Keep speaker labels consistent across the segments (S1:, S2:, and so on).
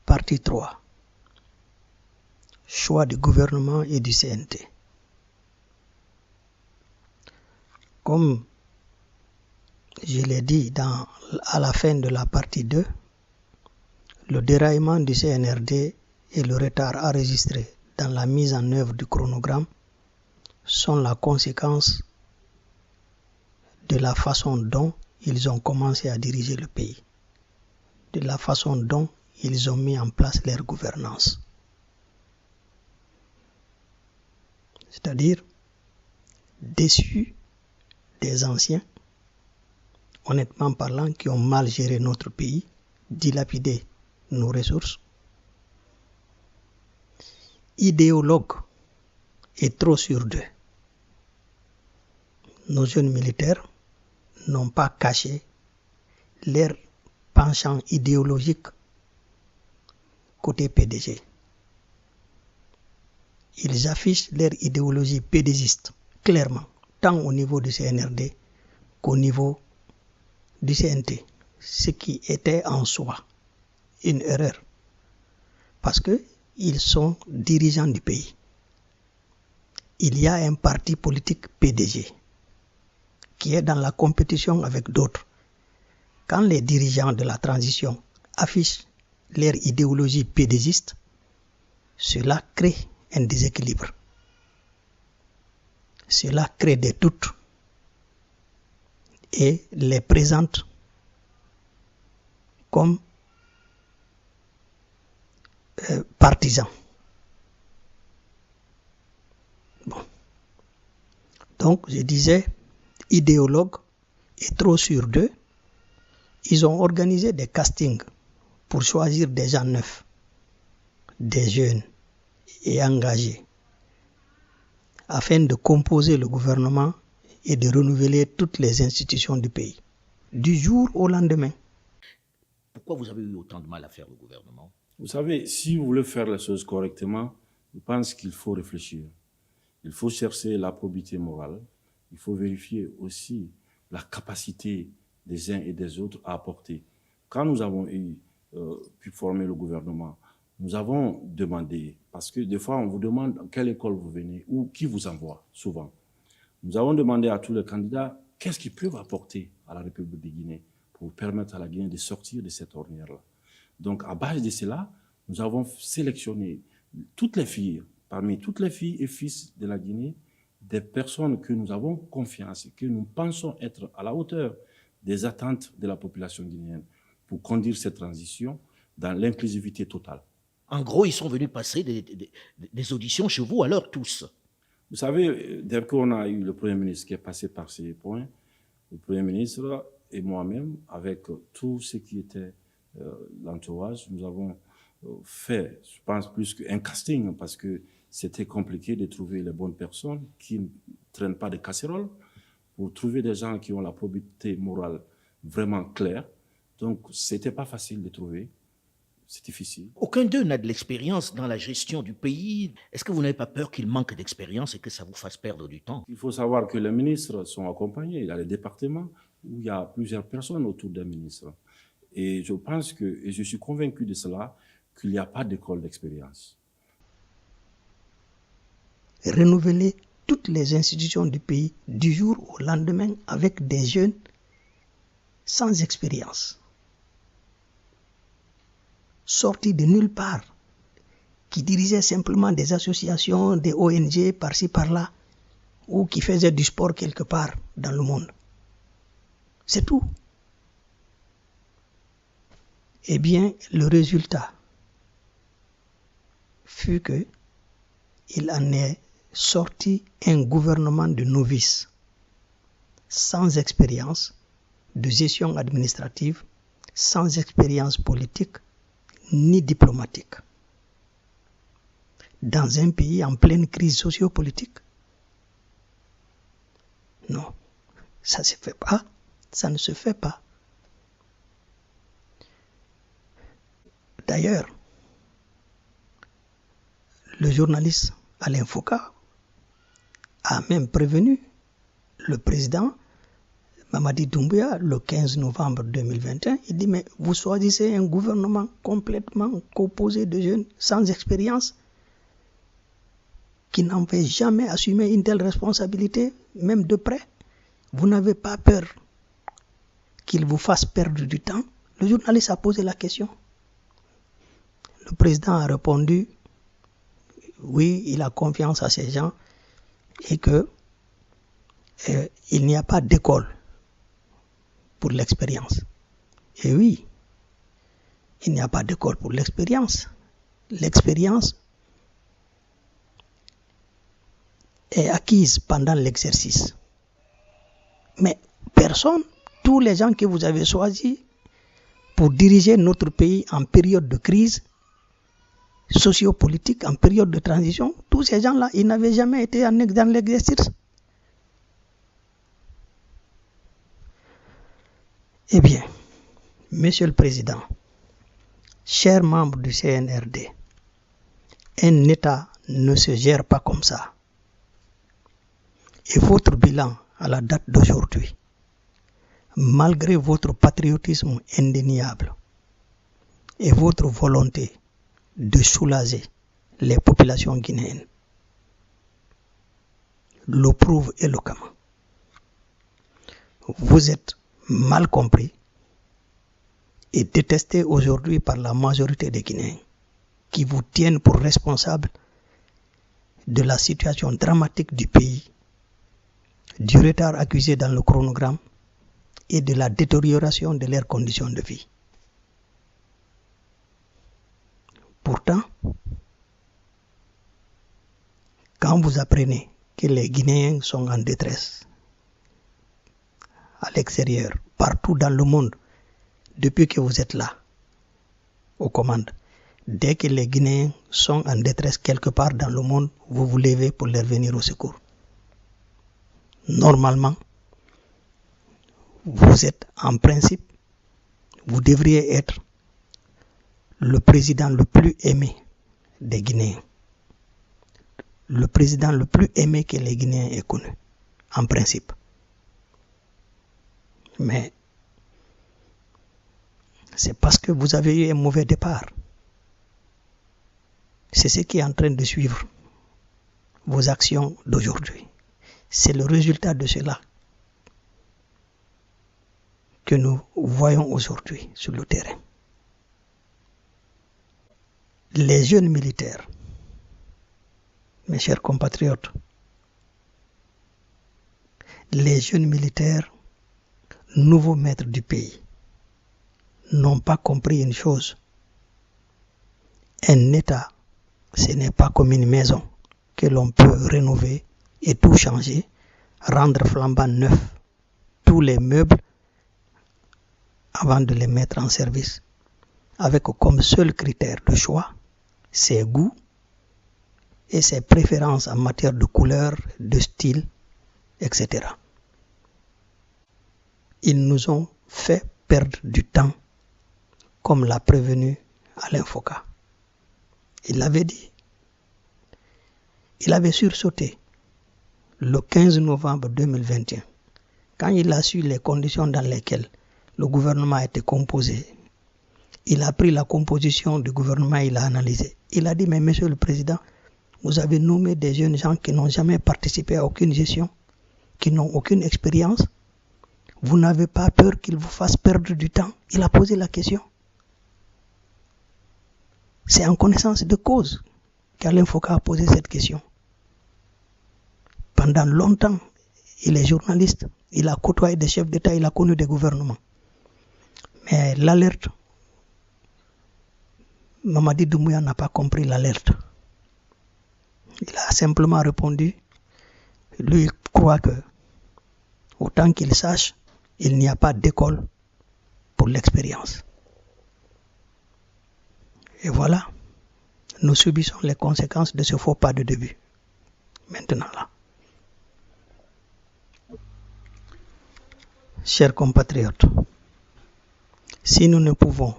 S1: Partie 3. Choix du gouvernement et du CNT. Comme je l'ai dit à la fin de la partie 2, le déraillement du CNRD et le retard enregistré dans la mise en œuvre du chronogramme sont la conséquence de la façon dont ils ont commencé à diriger le pays, de la façon dont ils ont mis en place leur gouvernance. C'est-à-dire déçus des anciens, honnêtement parlant, qui ont mal géré notre pays, dilapidé nos ressources, idéologues et trop sûrs d'eux. Nos jeunes militaires n'ont pas caché leur penchant idéologique côté PDG. Ils affichent leur idéologie pédégiste clairement, tant au niveau du CNRD qu'au niveau du CNT, ce qui était en soi une erreur, parce qu'ils sont dirigeants du pays. Il y a un parti politique PDG qui est dans la compétition avec d'autres. Quand les dirigeants de la transition affichent leur idéologie pédégiste, cela crée un déséquilibre. Cela crée des doutes et les présente comme partisans. Bon. Donc, je disais, idéologues et trop sûrs d'eux, ils ont organisé des castings pour choisir des gens neufs, des jeunes et engagés, afin de composer le gouvernement et de renouveler toutes les institutions du pays, du jour au lendemain.
S2: Pourquoi vous avez eu autant de mal à faire le gouvernement?
S3: Vous savez, si vous voulez faire les choses correctement, je pense qu'il faut réfléchir. Il faut chercher la probité morale. Il faut vérifier aussi la capacité des uns et des autres à apporter. Quand nous avons pu former le gouvernement, nous avons demandé, parce que des fois on vous demande quelle école vous venez ou qui vous envoie, souvent. Nous avons demandé à tous les candidats qu'est-ce qu'ils peuvent apporter à la République de Guinée pour permettre à la Guinée de sortir de cette ornière-là. Donc, à base de cela, nous avons sélectionné toutes les filles, parmi toutes les filles et fils de la Guinée, des personnes que nous avons confiance et que nous pensons être à la hauteur des attentes de la population guinéenne pour conduire cette transition dans l'inclusivité totale.
S2: En gros, ils sont venus passer des auditions chez vous, alors tous.
S3: Vous savez, dès qu'on a eu le Premier ministre qui est passé par ces points, le Premier ministre et moi-même, avec tout ce qui était l'entourage, nous avons fait, je pense, plus qu'un casting, parce que c'était compliqué de trouver les bonnes personnes qui ne traînent pas de casseroles, pour trouver des gens qui ont la probité morale vraiment claire. Donc, c'était pas facile de trouver. C'est difficile.
S2: Aucun d'eux n'a de l'expérience dans la gestion du pays. Est-ce que vous n'avez pas peur qu'il manque d'expérience et que ça vous fasse perdre du temps?
S3: Il faut savoir que les ministres sont accompagnés. Il y a les départements où il y a plusieurs personnes autour d'un ministre. Et je pense que, et je suis convaincu de cela, qu'il n'y a pas d'école d'expérience.
S1: Renouveler toutes les institutions du pays du jour au lendemain avec des jeunes sans expérience, sortis de nulle part, qui dirigeaient simplement des associations, des ONG par-ci par-là, ou qui faisaient du sport quelque part dans le monde. C'est tout. Eh bien, le résultat fut que il en est sorti un gouvernement de novices, sans expérience de gestion administrative, sans expérience politique ni diplomatique, dans un pays en pleine crise sociopolitique. Non, ça ne se fait pas, ça ne se fait pas. D'ailleurs, le journaliste Alain Foucault a même prévenu le président Mamadi Doumbouya, le 15 novembre 2021, il dit, mais vous choisissez un gouvernement complètement composé de jeunes sans expérience, qui n'avaient jamais assumé une telle responsabilité, même de près. Vous n'avez pas peur qu'il vous fasse perdre du temps? Le journaliste a posé la question. Le président a répondu, oui, il a confiance à ces gens et que il n'y a pas d'école pour l'expérience. Et oui, il n'y a pas d'école pour l'expérience. L'expérience est acquise pendant l'exercice. Mais personne, tous les gens que vous avez choisis pour diriger notre pays en période de crise sociopolitique, en période de transition, tous ces gens-là, ils n'avaient jamais été dans l'exercice. Eh bien, Monsieur le Président, chers membres du CNRD, un État ne se gère pas comme ça. Et votre bilan à la date d'aujourd'hui, malgré votre patriotisme indéniable et votre volonté de soulager les populations guinéennes, le prouve éloquemment. Vous êtes mal compris et détesté aujourd'hui par la majorité des Guinéens qui vous tiennent pour responsable de la situation dramatique du pays, du retard accusé dans le chronogramme et de la détérioration de leurs conditions de vie. Pourtant, quand vous apprenez que les Guinéens sont en détresse à l'extérieur, partout dans le monde, depuis que vous êtes là, aux commandes, dès que les Guinéens sont en détresse quelque part dans le monde, vous vous levez pour leur venir au secours. Normalement, vous êtes en principe, vous devriez être le président le plus aimé des Guinéens. Le président le plus aimé que les Guinéens aient connu, en principe. Mais c'est parce que vous avez eu un mauvais départ. C'est ce qui est en train de suivre vos actions d'aujourd'hui. C'est le résultat de cela que nous voyons aujourd'hui sur le terrain. Les jeunes militaires, mes chers compatriotes, les jeunes militaires, nouveaux maîtres du pays, n'ont pas compris une chose. Un État, ce n'est pas comme une maison que l'on peut rénover et tout changer, rendre flambant neuf tous les meubles avant de les mettre en service, avec comme seul critère de choix ses goûts et ses préférences en matière de couleur, de style, etc. Ils nous ont fait perdre du temps, comme l'a prévenu Alain Foka. Il l'avait dit. Il avait sursauté le 15 novembre 2021, quand il a su les conditions dans lesquelles le gouvernement a été composé. Il a pris la composition du gouvernement, il a analysé. Il a dit, mais Monsieur le Président, vous avez nommé des jeunes gens qui n'ont jamais participé à aucune gestion, qui n'ont aucune expérience. Vous n'avez pas peur qu'ils vous fassent perdre du temps? Il a posé la question. C'est en connaissance de cause qu'Alain Foka a posé cette question. Pendant longtemps, il est journaliste, il a côtoyé des chefs d'État, il a connu des gouvernements. Mais l'alerte, Mamadi Doumbouya n'a pas compris l'alerte. Il a simplement répondu, lui il croit que, autant qu'il sache, il n'y a pas d'école pour l'expérience. Et voilà, nous subissons les conséquences de ce faux pas de début. Maintenant là. Chers compatriotes, si nous ne pouvons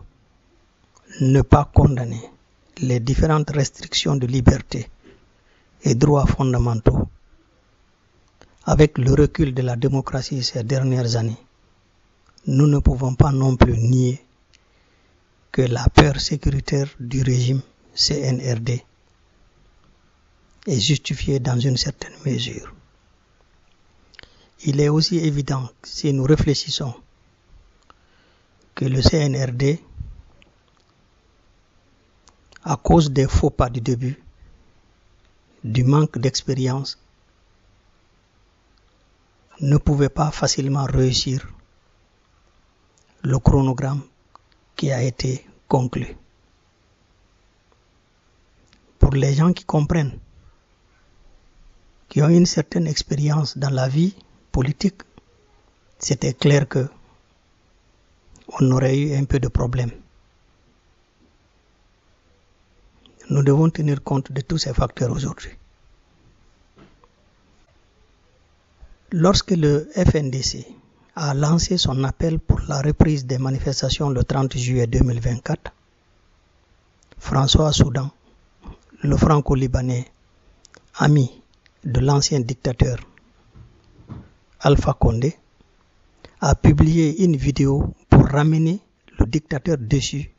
S1: ne pas condamner les différentes restrictions de liberté et droits fondamentaux avec le recul de la démocratie ces dernières années, nous ne pouvons pas non plus nier que la peur sécuritaire du régime CNRD est justifiée dans une certaine mesure. Il est aussi évident, si nous réfléchissons, que le CNRD, à cause des faux pas du début, du manque d'expérience, ne pouvait pas facilement réussir le chronogramme qui a été conclu. Pour les gens qui comprennent, qui ont une certaine expérience dans la vie politique, c'était clair que on aurait eu un peu de problème. Nous devons tenir compte de tous ces facteurs aujourd'hui. Lorsque le FNDC a lancé son appel pour la reprise des manifestations le 30 juillet 2024, François Soudan, le franco-libanais, ami de l'ancien dictateur Alpha Condé, a publié une vidéo pour ramener le dictateur déchu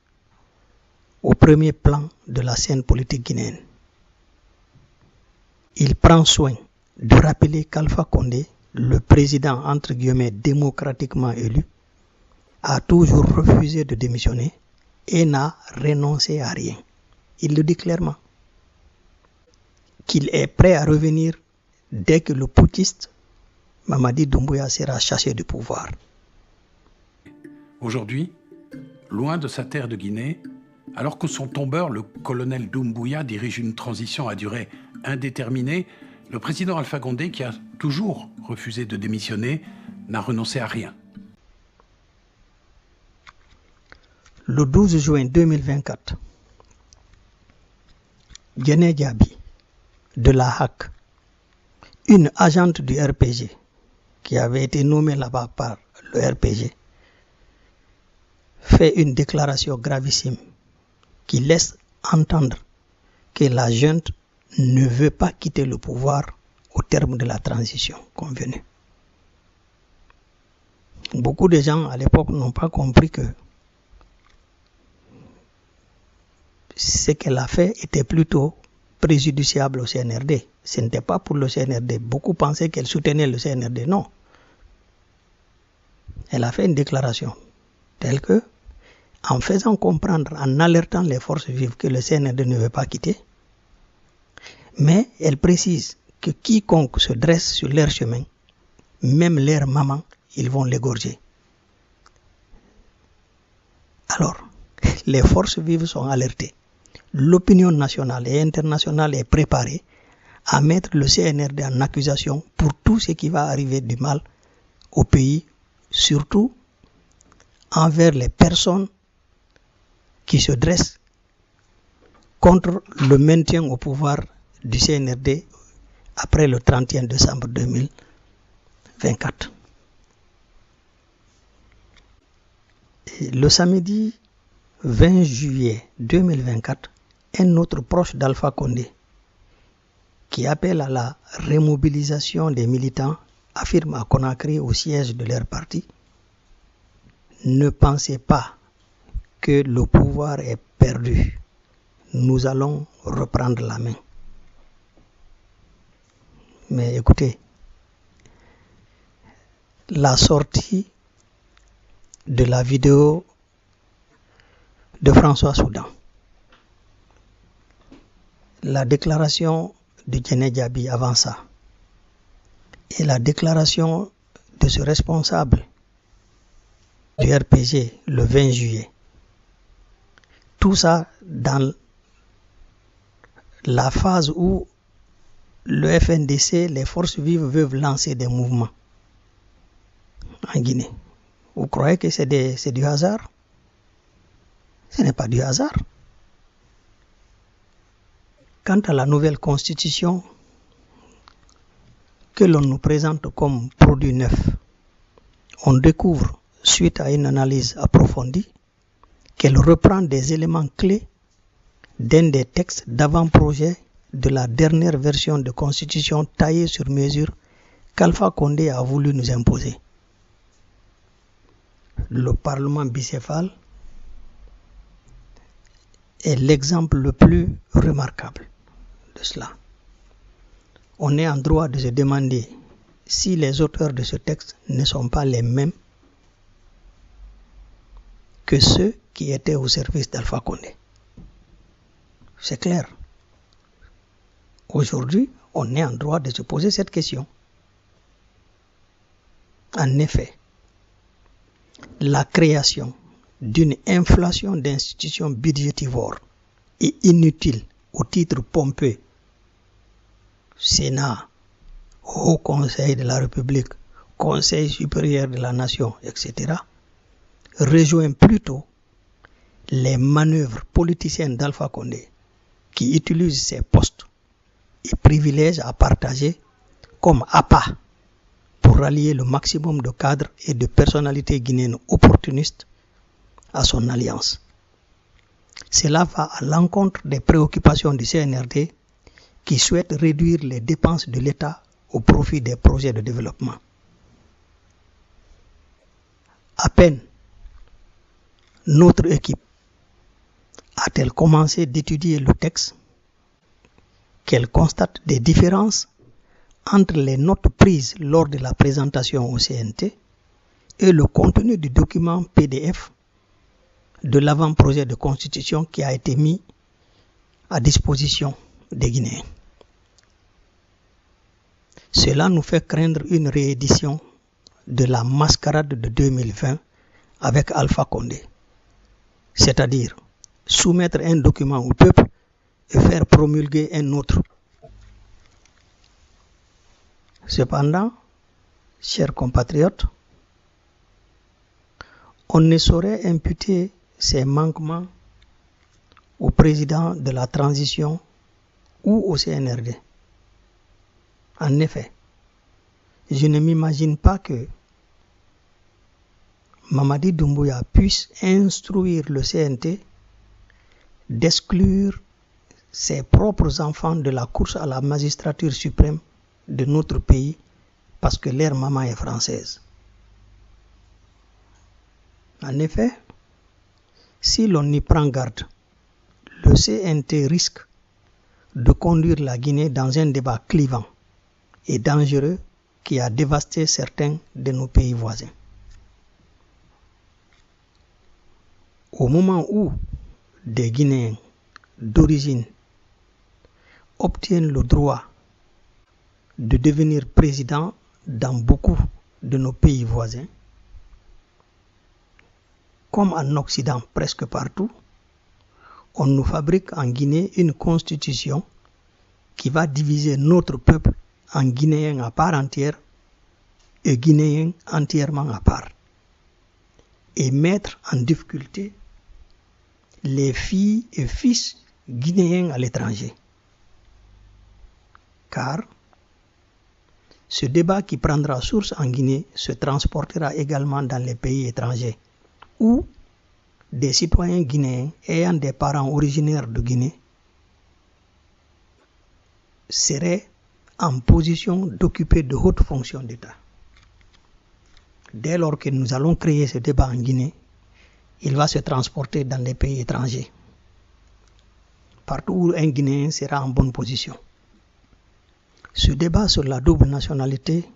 S1: au premier plan de la scène politique guinéenne. Il prend soin de rappeler qu'Alpha Condé, le président entre guillemets démocratiquement élu, a toujours refusé de démissionner et n'a renoncé à rien. Il le dit clairement. Qu'il est prêt à revenir dès que le putschiste Mamadi Doumbouya sera chassé du pouvoir.
S4: Aujourd'hui, loin de sa terre de Guinée, alors que son tombeur, le colonel Doumbouya, dirige une transition à durée indéterminée, le président Alpha Condé, qui a toujours refusé de démissionner, n'a renoncé à rien.
S1: Le 12 juin 2024, Djené Diaby, de la HAC, une agente du RPG, qui avait été nommée là-bas par le RPG, fait une déclaration gravissime qui laisse entendre que la junte ne veut pas quitter le pouvoir au terme de la transition convenue. Beaucoup de gens à l'époque n'ont pas compris que ce qu'elle a fait était plutôt préjudiciable au CNRD. Ce n'était pas pour le CNRD. Beaucoup pensaient qu'elle soutenait le CNRD. Non. Elle a fait une déclaration telle que, en faisant comprendre, en alertant les forces vives que le CNRD ne veut pas quitter, mais elle précise que quiconque se dresse sur leur chemin, même leur maman, ils vont l'égorger. Alors, les forces vives sont alertées. L'opinion nationale et internationale est préparée à mettre le CNRD en accusation pour tout ce qui va arriver du mal au pays, surtout envers les personnes qui se dressent contre le maintien au pouvoir du CNRD après le 31 décembre 2024. Et le samedi 20 juillet 2024, un autre proche d'Alpha Condé, qui appelle à la remobilisation des militants, affirme à Conakry, au siège de leur parti, ne pensez pas que le pouvoir est perdu. Nous allons reprendre la main. Mais écoutez, la sortie de la vidéo de François Soudan, la déclaration de Djené Diaby avant ça, et la déclaration de ce responsable du RPG le 20 juillet, tout ça dans la phase où le FNDC, les forces vives, veulent lancer des mouvements en Guinée. Vous croyez que c'est du hasard? Ce n'est pas du hasard. Quant à la nouvelle constitution que l'on nous présente comme produit neuf, on découvre, suite à une analyse approfondie, qu'elle reprend des éléments clés d'un des textes d'avant-projet de la dernière version de constitution taillée sur mesure qu'Alpha Condé a voulu nous imposer. Le Parlement bicéphale est l'exemple le plus remarquable de cela. On est en droit de se demander si les auteurs de ce texte ne sont pas les mêmes que ceux qui étaient au service d'Alpha Condé. C'est clair. Aujourd'hui, on est en droit de se poser cette question. En effet, la création d'une inflation d'institutions budgétivores et inutiles au titre pompeux, Sénat, Haut Conseil de la République, Conseil supérieur de la Nation, etc., rejoint plutôt les manœuvres politiciennes d'Alpha Condé qui utilisent ces postes et privilègent à partager comme appât pour rallier le maximum de cadres et de personnalités guinéennes opportunistes à son alliance. Cela va à l'encontre des préoccupations du CNRD qui souhaite réduire les dépenses de l'État au profit des projets de développement. À peine notre équipe a-t-elle commencé d'étudier le texte qu'elle constate des différences entre les notes prises lors de la présentation au CNT et le contenu du document PDF de l'avant-projet de constitution qui a été mis à disposition des Guinéens. Cela nous fait craindre une réédition de la mascarade de 2020 avec Alpha Condé, c'est-à-dire soumettre un document au peuple et faire promulguer un autre. Cependant, chers compatriotes, on ne saurait imputer ces manquements au président de la transition ou au CNRD. En effet, je ne m'imagine pas que Mamadi Doumbouya puisse instruire le CNT d'exclure ses propres enfants de la course à la magistrature suprême de notre pays parce que leur maman est française. En effet, si l'on y prend garde, le CNT risque de conduire la Guinée dans un débat clivant et dangereux qui a dévasté certains de nos pays voisins. Au moment où des Guinéens d'origine obtiennent le droit de devenir président dans beaucoup de nos pays voisins, comme en Occident presque partout, on nous fabrique en Guinée une constitution qui va diviser notre peuple en Guinéens à part entière et Guinéens entièrement à part, et mettre en difficulté les filles et fils guinéens à l'étranger. Car ce débat qui prendra source en Guinée se transportera également dans les pays étrangers, où des citoyens guinéens ayant des parents originaires de Guinée seraient en position d'occuper de hautes fonctions d'État. Dès lors que nous allons créer ce débat en Guinée, il va se transporter dans les pays étrangers, partout où un Guinéen sera en bonne position. Ce débat sur la double nationalité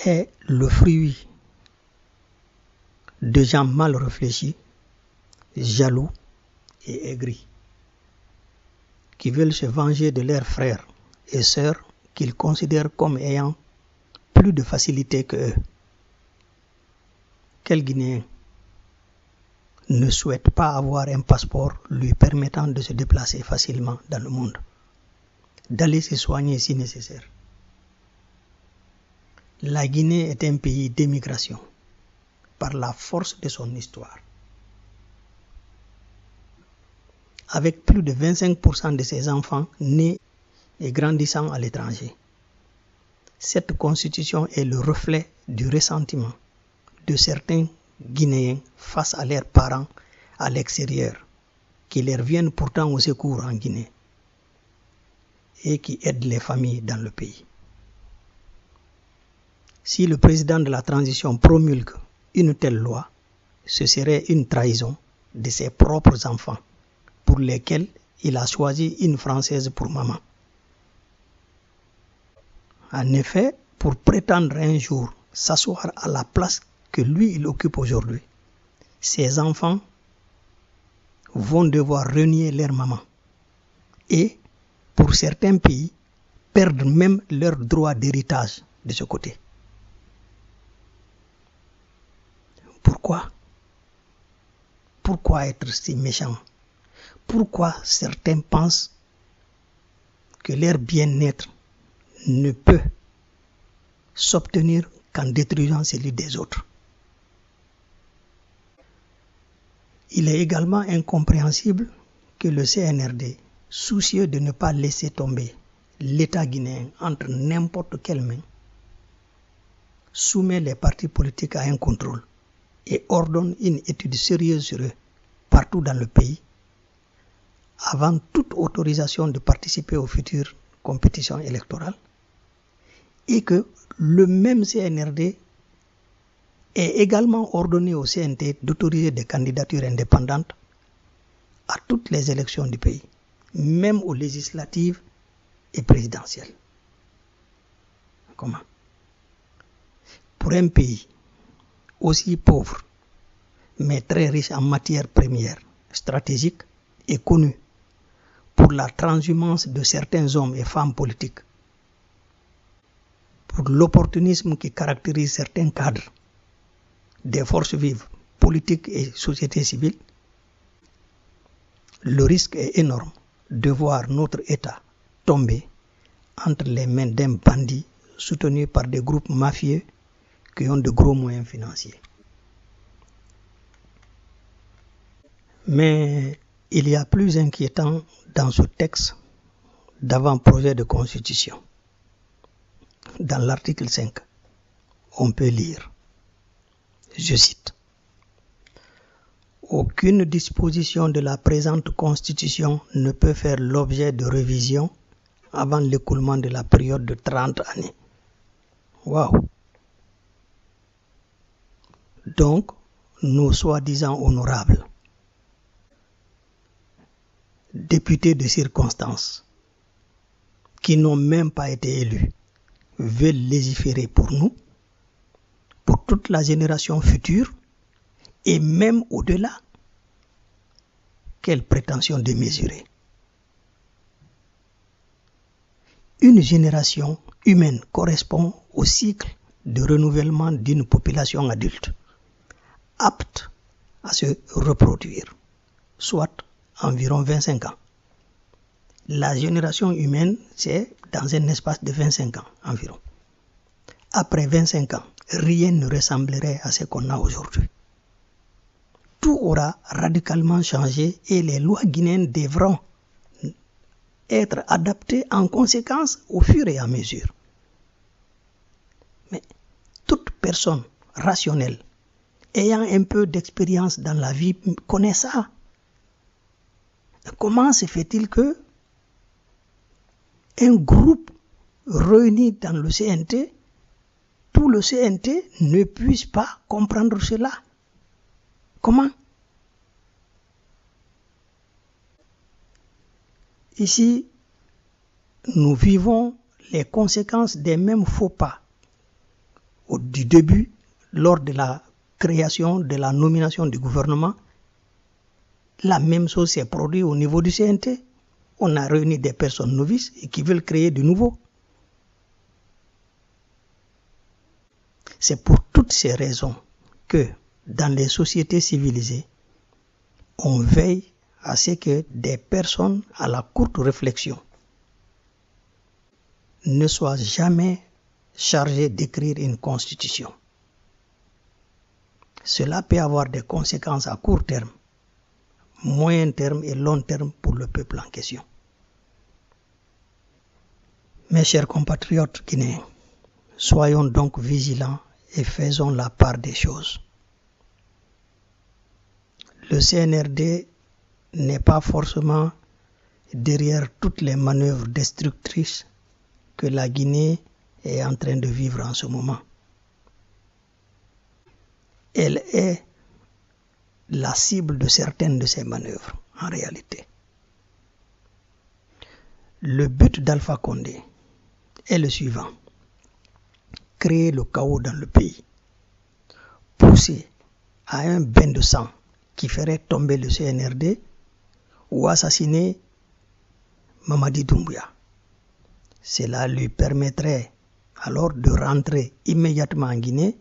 S1: est le fruit de gens mal réfléchis, jaloux et aigris, qui veulent se venger de leurs frères et sœurs qu'ils considèrent comme ayant plus de facilité que eux. Quel Guinéen ne souhaite pas avoir un passeport lui permettant de se déplacer facilement dans le monde, d'aller se soigner si nécessaire? La Guinée est un pays d'émigration par la force de son histoire. Avec plus de 25% de ses enfants nés et grandissant à l'étranger. Cette constitution est le reflet du ressentiment de certains Guinéens face à leurs parents à l'extérieur, qui leur viennent pourtant au secours en Guinée et qui aident les familles dans le pays. Si le président de la transition promulgue une telle loi, ce serait une trahison de ses propres enfants, pour lesquels il a choisi une Française pour maman. En effet, pour prétendre un jour s'asseoir à la place que lui, il occupe aujourd'hui, ses enfants vont devoir renier leur maman et, pour certains pays, perdre même leur droit d'héritage de ce côté. Pourquoi? Pourquoi être si méchant? Pourquoi certains pensent que leur bien-être ne peut s'obtenir qu'en détruisant celui des autres? Il est également incompréhensible que le CNRD, soucieux de ne pas laisser tomber l'État guinéen entre n'importe quelle main, soumet les partis politiques à un contrôle et ordonne une étude sérieuse sur eux partout dans le pays avant toute autorisation de participer aux futures compétitions électorales, et que le même CNRD ait également ordonné au CNT d'autoriser des candidatures indépendantes à toutes les élections du pays, même aux législatives et présidentielles. Comment? Pour un pays aussi pauvre, mais très riche en matières premières stratégiques et connu pour la transhumance de certains hommes et femmes politiques, pour l'opportunisme qui caractérise certains cadres des forces vives, politiques et sociétés civiles, le risque est énorme de voir notre État tomber entre les mains d'un bandit soutenu par des groupes mafieux qui ont de gros moyens financiers. Mais il y a plus inquiétant dans ce texte d'avant-projet de constitution. Dans l'article 5, on peut lire, je cite, « Aucune disposition de la présente constitution ne peut faire l'objet de révision avant l'écoulement de la période de 30 années. » Waouh! Donc, nos soi-disant honorables députés de circonstance, qui n'ont même pas été élus, veulent légiférer pour nous, pour toute la génération future, et même au-delà. Quelle prétention démesurée! Une génération humaine correspond au cycle de renouvellement d'une population adulte, apte à se reproduire, soit environ 25 ans. La génération humaine, c'est dans un espace de 25 ans environ. Après 25 ans, rien ne ressemblerait à ce qu'on a aujourd'hui. Tout aura radicalement changé et les lois guinéennes devront être adaptées en conséquence au fur et à mesure. Mais toute personne rationnelle, ayant un peu d'expérience dans la vie, connaît ça. Comment se fait-il que un groupe réuni dans le CNT, tout le CNT ne puisse pas comprendre cela? Comment? Ici, nous vivons les conséquences des mêmes faux pas du début, lors de la création, de la nomination du gouvernement. La même chose s'est produite au niveau du CNT. On a réuni des personnes novices et qui veulent créer du nouveau. C'est pour toutes ces raisons que, dans les sociétés civilisées, on veille à ce que des personnes à la courte réflexion ne soient jamais chargées d'écrire une constitution. Cela peut avoir des conséquences à court terme, moyen terme et long terme pour le peuple en question. Mes chers compatriotes guinéens, soyons donc vigilants et faisons la part des choses. Le CNRD n'est pas forcément derrière toutes les manœuvres destructrices que la Guinée est en train de vivre en ce moment. elle est la cible de certaines de ces manœuvres, en réalité. Le but d'Alpha Condé est le suivant: créer le chaos dans le pays, pousser à un bain de sang qui ferait tomber le CNRD ou assassiner Mamadi Doumbouya. Cela lui permettrait alors de rentrer immédiatement en Guinée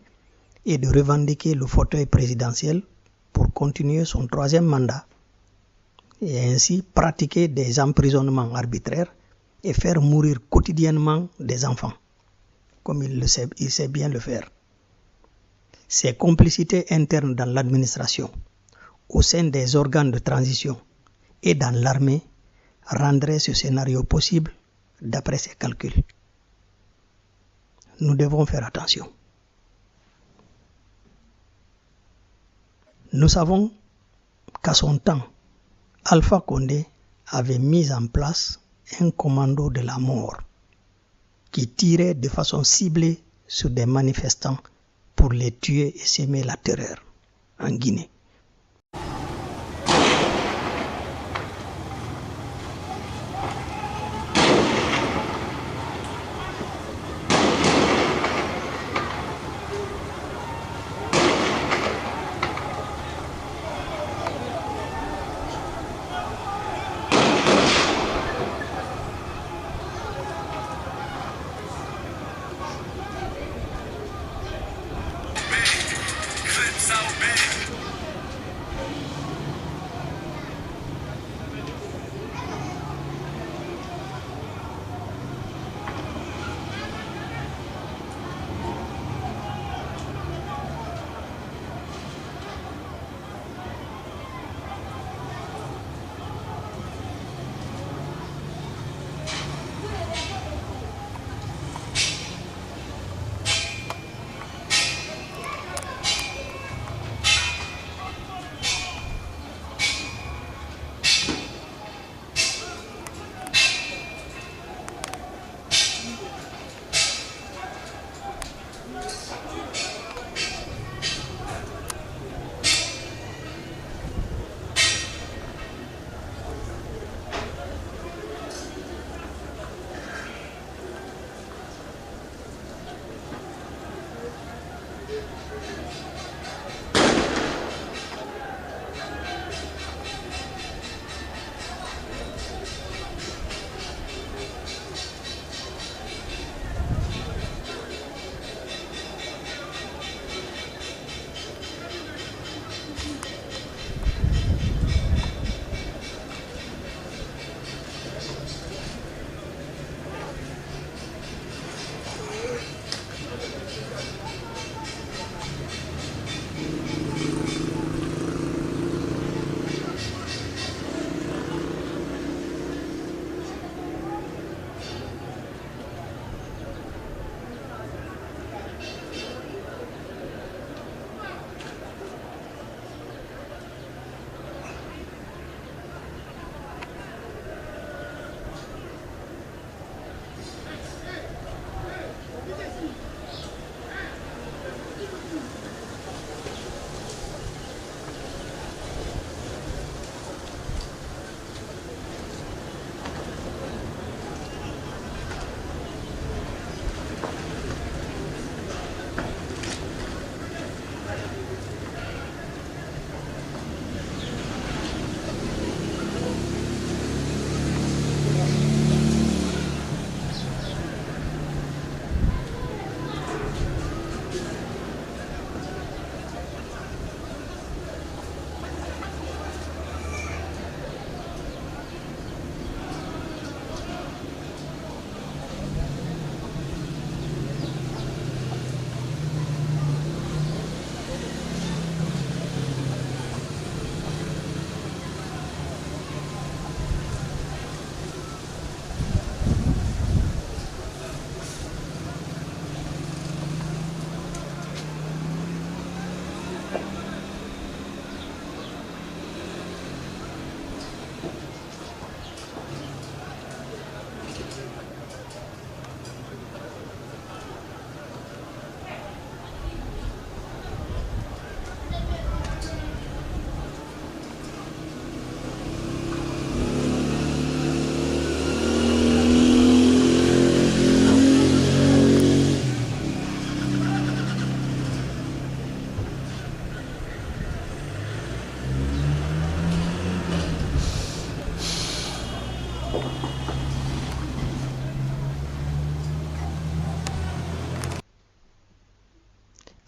S1: et de revendiquer le fauteuil présidentiel pour continuer son 3e mandat et ainsi pratiquer des emprisonnements arbitraires et faire mourir quotidiennement des enfants, comme il sait bien le faire. Ces complicités internes dans l'administration, au sein des organes de transition et dans l'armée rendraient ce scénario possible d'après ses calculs. Nous devons faire attention. Nous savons qu'à son temps, Alpha Condé avait mis en place un commando de la mort qui tirait de façon ciblée sur des manifestants pour les tuer et s'aimer la terreur en Guinée.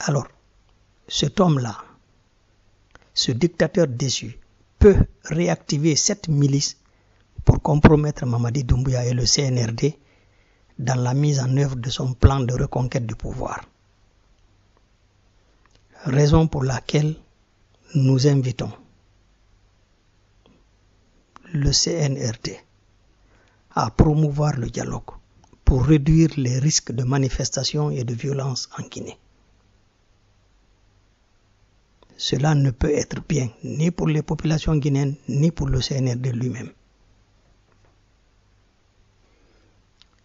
S1: Alors, cet homme-là, ce dictateur déçu, peut réactiver cette milice pour compromettre Mamadi Doumbouya et le CNRD dans la mise en œuvre de son plan de reconquête du pouvoir. Raison pour laquelle nous invitons le CNRD à promouvoir le dialogue pour réduire les risques de manifestations et de violences en Guinée. Cela ne peut être bien ni pour les populations guinéennes ni pour le CNRD lui-même.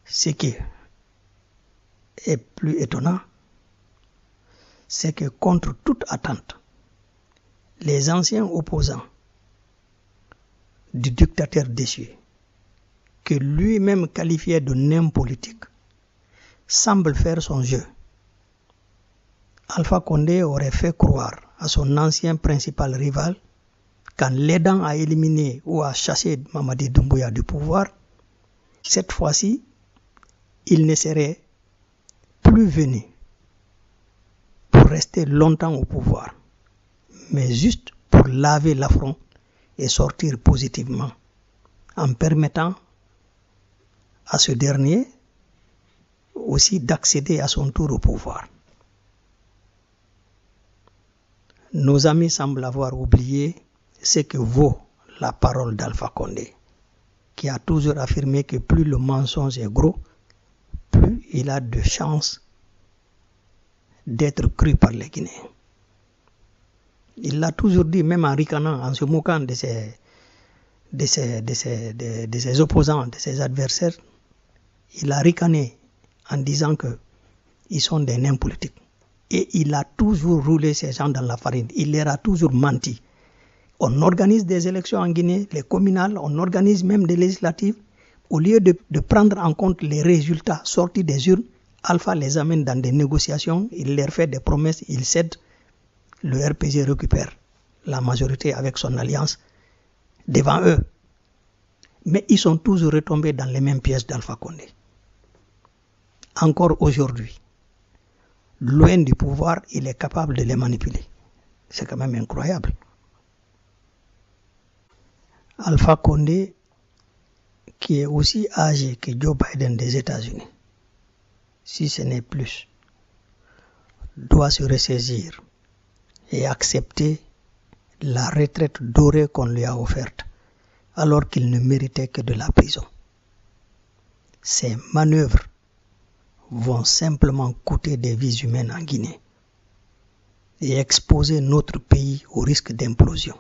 S1: Ce qui est plus étonnant, c'est que contre toute attente, les anciens opposants du dictateur déçu, que lui-même qualifiait de nain politique, semblent faire son jeu. Alpha Condé aurait fait croire à son ancien principal rival qu'en l'aidant à éliminer ou à chasser Mamadi Doumbouya du pouvoir, cette fois-ci, il ne serait plus venu pour rester longtemps au pouvoir, mais juste pour laver l'affront et sortir positivement, en permettant à ce dernier aussi d'accéder à son tour au pouvoir. Nos amis semblent avoir oublié ce que vaut la parole d'Alpha Condé, qui a toujours affirmé que plus le mensonge est gros, plus il a de chances d'être cru par les Guinéens. Il l'a toujours dit, même en ricanant, en se moquant de ses opposants, de ses adversaires. Il a ricané en disant qu'ils sont des nains politiques. Et il a toujours roulé ces gens dans la farine. Il leur a toujours menti. On organise des élections en Guinée, les communales, on organise même des législatives. Au lieu de prendre en compte les résultats sortis des urnes, Alpha les amène dans des négociations, il leur fait des promesses, il cède. Le RPG récupère la majorité avec son alliance devant eux. Mais ils sont toujours retombés dans les mêmes pièges d'Alpha Condé. Encore aujourd'hui, loin du pouvoir, il est capable de les manipuler. C'est quand même incroyable. Alpha Condé, qui est aussi âgé que Joe Biden des États-Unis, si ce n'est plus, doit se ressaisir et accepter la retraite dorée qu'on lui a offerte, alors qu'il ne méritait que de la prison. Ces manœuvres vont simplement coûter des vies humaines en Guinée et exposer notre pays au risque d'implosion.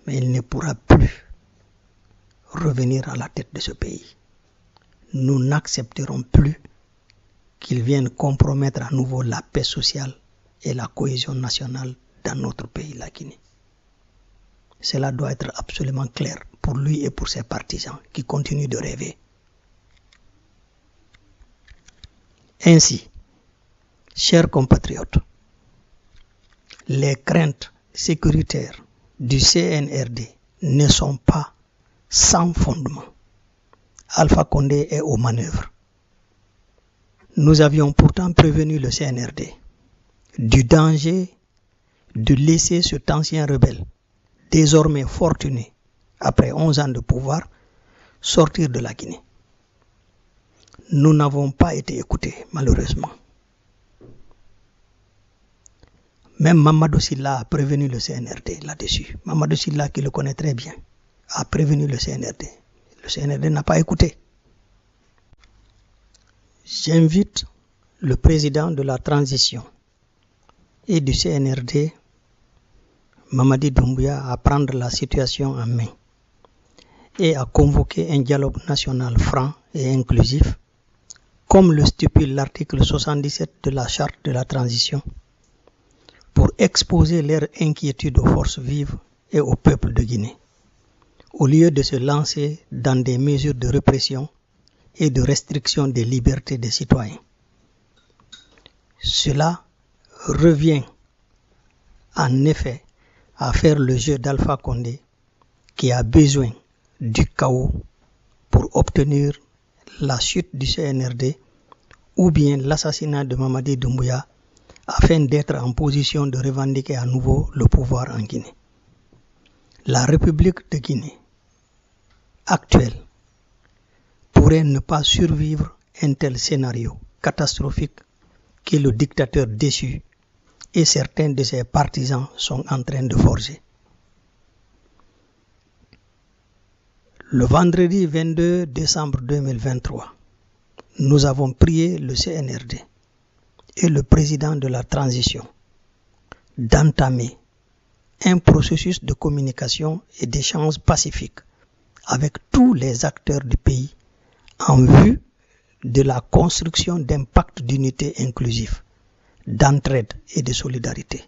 S1: Mais il ne pourra plus revenir à la tête de ce pays. Nous n'accepterons plus qu'il vienne compromettre à nouveau la paix sociale et la cohésion nationale dans notre pays, la Guinée. Cela doit être absolument clair pour lui et pour ses partisans qui continuent de rêver. Ainsi, chers compatriotes, les craintes sécuritaires du CNRD ne sont pas sans fondement. Alpha Condé est aux manœuvres. Nous avions pourtant prévenu le CNRD du danger de laisser cet ancien rebelle, désormais fortuné, après 11 ans de pouvoir, sortir de la Guinée. Nous n'avons pas été écoutés, malheureusement. Même Mamadou Sylla a prévenu le CNRD là-dessus. Mamadou Sylla, qui le connaît très bien, a prévenu le CNRD. Le CNRD n'a pas écouté. J'invite le président de la transition et du CNRD, Mamadi Doumbouya, à prendre la situation en main et à convoquer un dialogue national franc et inclusif, comme le stipule l'article 77 de la charte de la transition, pour exposer leurs inquiétudes aux forces vives et au peuple de Guinée, au lieu de se lancer dans des mesures de répression et de restriction des libertés des citoyens. Cela revient en effet à faire le jeu d'Alpha Condé, qui a besoin du chaos pour obtenir la chute du CNRD ou bien l'assassinat de Mamadi Doumbouya afin d'être en position de revendiquer à nouveau le pouvoir en Guinée. La République de Guinée actuelle pourrait ne pas survivre un tel scénario catastrophique que le dictateur déchu et certains de ses partisans sont en train de forger. Le vendredi 22 décembre 2023, nous avons prié le CNRD et le président de la transition d'entamer un processus de communication et d'échange pacifique avec tous les acteurs du pays en vue de la construction d'un pacte d'unité inclusif, d'entraide et de solidarité.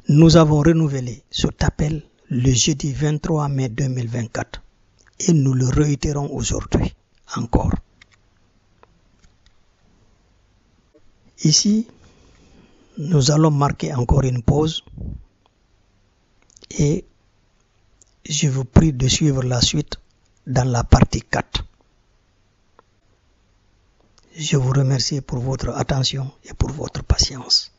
S1: Nous avons renouvelé cet appel le jeudi 23 mai 2024 et nous le réitérons aujourd'hui encore. Ici, nous allons marquer encore une pause et je vous prie de suivre la suite dans la partie 4. Je vous remercie pour votre attention et pour votre patience.